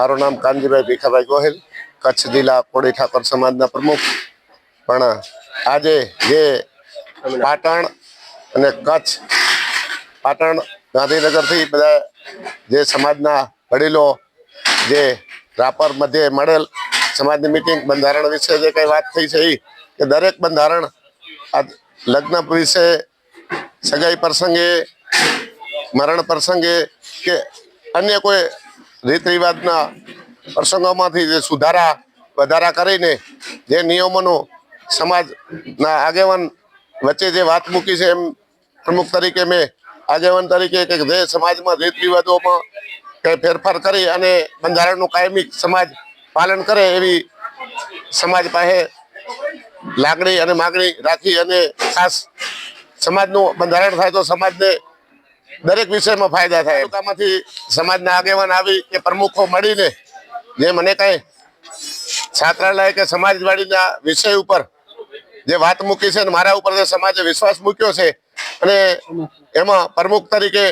મારું નામ કાનજીભાઈ ભીખાભાઈ ગોહિલ, કચ્છ જિલ્લા કોળી ઠાકોર સમાજના પ્રમુખ. પણ આજે જે પાટણ અને કચ્છ, પાટણ ગાંધીનગરથી બધા જે સમાજના વડીલો જે રાપર મધ્યે મળેલ સમાજની મિટિંગ બંધારણ વિશે જે કંઈ વાત થઈ છે એ કે દરેક બંધારણ લગ્ન વિશે, સગાઈ પ્રસંગે, મરણ પ્રસંગે કે અન્ય કોઈ રીત રિવાજના પ્રસંગોમાંથી જે સુધારા વધારા કરીને જે નિયમોનું સમાજના આગેવાન વચ્ચે જે વાત મૂકી છે, એમ પ્રમુખ તરીકે મેં આગેવાન તરીકે કે જે સમાજમાં રીત રિવાજોમાં કંઈ ફેરફાર કરી અને બંધારણનું કાયમી સમાજ પાલન કરે એવી સમાજ પાસે લાગણી અને માગણી રાખી અને ખાસ સમાજનું બંધારણ થાય તો સમાજને દરેક વિષયમાં ફાયદા થાય. તાલુકામાંથી સમાજના આગેવાન આવી કે પ્રમુખો મળીને જે મને કંઈ છાત્રાલય કે સમાજવાડીના વિષય ઉપર જે વાત મૂકી છે અને મારા ઉપર જે સમાજે વિશ્વાસ મૂક્યો છે અને એમાં પ્રમુખ તરીકે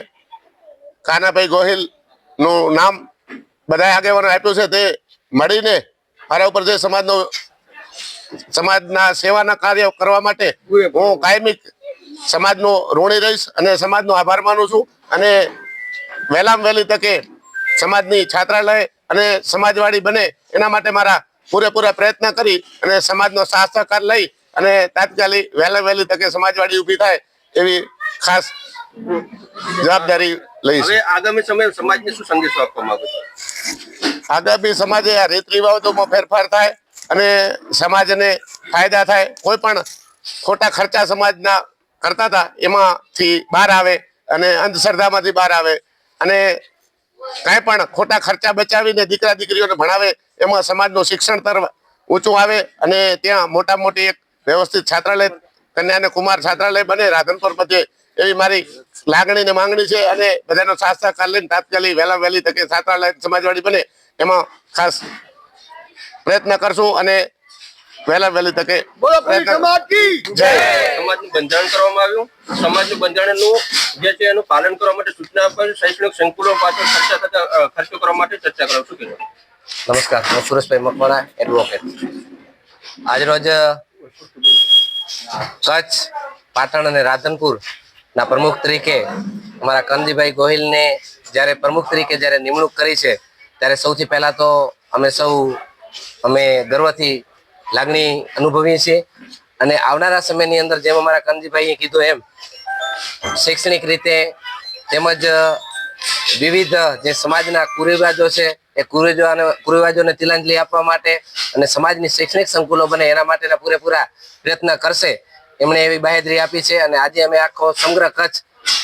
કાનાભાઈ ગોહિલનું નામ બધા આગેવાનો આપ્યું છે. તે મળીને મારા ઉપર જે સમાજના સેવાના કાર્ય કરવા માટે હું કાયમી સમાજનો ઋણી રહીશ અને સમાજનો આભાર માનું છું. અને વહેલામાં વહેલી તકે સમાજની છાત્રાલય અને સમાજવાડી બને એના માટે મારા પૂરેપૂરા પ્રયત્ન કરી અને સમાજનો સાથ સહકાર લઈ અને તાત્કાલિક વહેલી તકે સમાજવાડી ઊભી થાય એવી ખાસ જવાબદારી લઈશ. આગામી સમયે સમાજને શું સંદેશો આપવા માંગો છો? આગામી સમાજે આ રીત રિવાજોમાં ફેરફાર થાય અને સમાજને ફાયદા થાય. કોઈ પણ ખોટા ખર્ચા સમાજના કરતા હતા એમાંથી બહાર આવે અને અંધશ્રદ્ધામાંથી બહાર આવે અને કાંઈ પણ ખોટા ખર્ચા બચાવીને દીકરા દીકરીઓને ભણાવે એમાં સમાજનું શિક્ષણ તરફ ઊંચું આવે અને ત્યાં મોટી એક વ્યવસ્થિત છાત્રાલય, કન્યા અને કુમાર છાત્રાલય બને રાધનપુર મધ્યે એવી મારી લાગણી ને માંગણી છે. અને બધાનો સાથ સહકાર લઈને તાત્કાલિક વહેલી તકે છાત્રાલય સમાજવાડી બને એમાં ખાસ પ્રયત્ન કરશું અને વહેલી તકે સમાજનું બંધારણ કરવામાં આવ્યું. સમાજનું બંધારણનું જે છે એનું પાલન કરવા માટે સૂચના આપવા, શૈક્ષણિક સંકુલો પાછળ ખર્ચો કરવા માટે ચર્ચા કરવા. શું કહેવું? નમસ્કાર, હું સુરેશભાઈ મકવાણા, એડવોકેટ. આજરોજ કચ્છ, પાટણ અને રાધનપુર ના પ્રમુખ તરીકે અમારા કાનજીભાઈ ગોહિલને જ્યારે પ્રમુખ તરીકે જ્યારે નિમણૂક કરી છે ત્યારે સૌથી પહેલા તો અમે ગર્વથી લાગણી અનુભવીએ છીએ. અને આવનારા સમયની અંદર જેમ અમારા કાનજીભાઈએ કીધું એમ શૈક્ષણિક રીતે તેમજ વિવિધ જે સમાજના કુરિવાજો છે એ કુરિવાજોને તિલાંજલિ આપવા માટે અને સમાજની શૈક્ષણિક સંકુલો બને એના માટેના પૂરેપૂરા પ્રયત્ન કરશે એમણે એવી બાહેધરી આપી છે. અને આજે અમે આખો સમગ્ર કચ્છ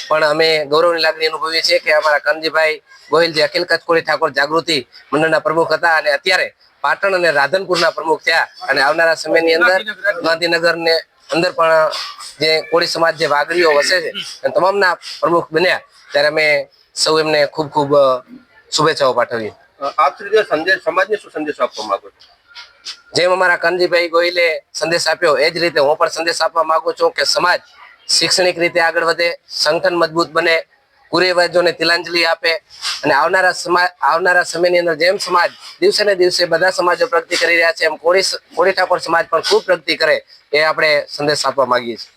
પણ અમે ગૌરવની લાગણી અનુભવીએ છીએ કે અમારા કાનજીભાઈ ગોહિલ જે અખિલ કચ્છ કોળી ઠાકોર જાગૃતિ મંડળના પ્રમુખ હતા અને અત્યારે પાટણ અને રાધનપુરના પ્રમુખ થયા. અને આવનારા સમયની અંદર ગાંધીનગરને અંદર પણ જે કોળી સમાજ જે વાઘરીઓ વસે છે અને તમામના પ્રમુખ બન્યા ત્યારે અમે સૌ એમને ખૂબ ખૂબ શુભેચ્છાઓ પાઠવીએ. આપ સમાજને શું સંદેશો આપવા માંગો છો? જેમ અમારા કાનજીભાઈ ગોહિલે સંદેશ આપ્યો એ જ રીતે હું પણ સંદેશ આપવા માંગુ છું કે સમાજ શૈક્ષણિક રીતે આગળ વધે, સંગઠન મજબૂત બને, કુરિવાજોને તિલાંજલિ આપે અને આવનારા સમયની અંદર જેમ સમાજ દિવસે ને દિવસે બધા સમાજો પ્રગતિ કરી રહ્યા છે એમ કોળી ઠાકોર સમાજ પણ ખૂબ પ્રગતિ કરે એ આપણે સંદેશ આપવા માંગીએ છીએ.